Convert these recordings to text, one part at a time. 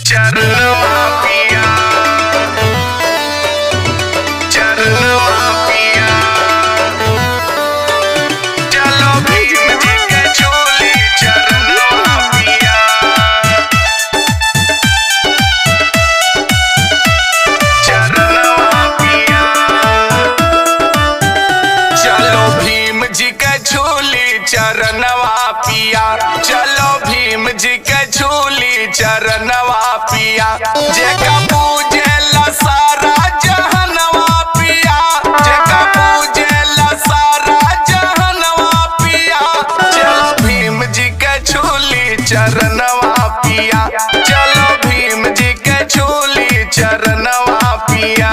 चरणवा पिया, चरणवा पिया, चलो भीम जी के झोली चरणवा पिया, चरणवा पिया, चलो भीम जी के झोली चरणवा पिया, चलो भीम जी के झोली चरणवा पिया, जेका पूजेला सारा जहनवा पिया, जेका पूजेला सारा जहनवा पिया, चलो भीम जी के झोली चरणवा पिया, चलो भीम जी के झोली चरणवा पिया।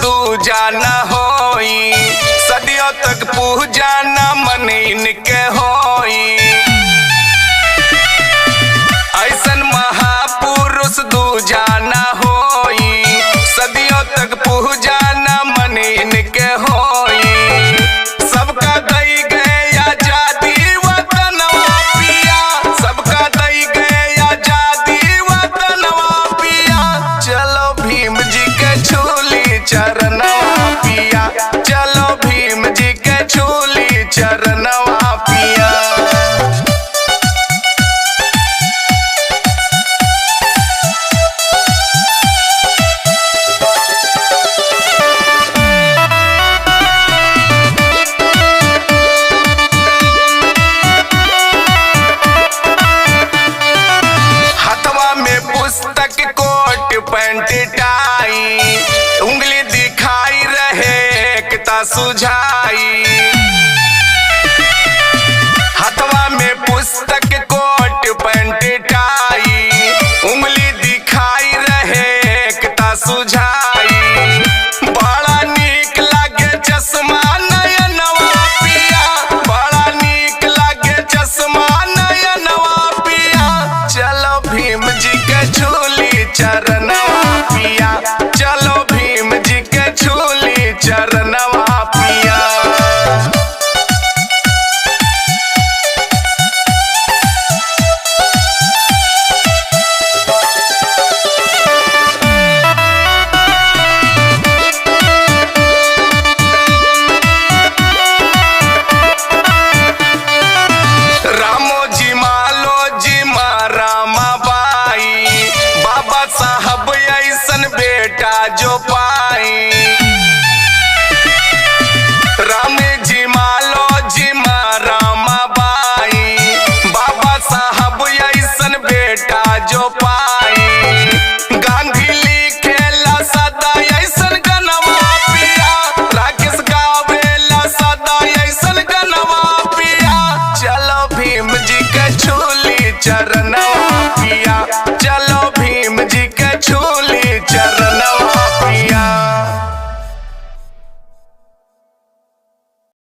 दूजा न होई सदियों तक पूजा न मन इनके होई, ऐसन महापुरुष दूजा न होई सदियों तक पूजा न मन इनके होई, सबका दई गए आजादी वतनवा पिया, सबका दई गए आजादी वतनवा पिया, चलो भीम जी के झोली चरणवा पिया, चलो भीम जी के झोली चरणवा पिया। हथवा में पुस्तक कोट पैंट टाई, उंगली दिखाई रहे एकता सुझाई, हथवा में पुस्तक कोट पैंट टाई, उंगली दिखाई रहे एकता सुझाई, बड़ा नीक लागे चश्मा नयनवा पिया, बड़ा नीक लागे चश्मा नयनवा पिया, चलो भीम जी के झोली चरणवा पिया, चलो भीम जी के झोली चरणवा पिया। रामो जी मालो जी मा रामा बाई, बाबा साहब ऐसन बेटा जो पाई, राम जी मालो जी मा रामा बाई, बाबा साहब ऐसन बेटा जो पाई, गांधी लिखेला सदा ऐसन गनवा पिया, राकेश गावेला सदा ऐसन गनवा पिया, चलो भीम जी के झोली चरण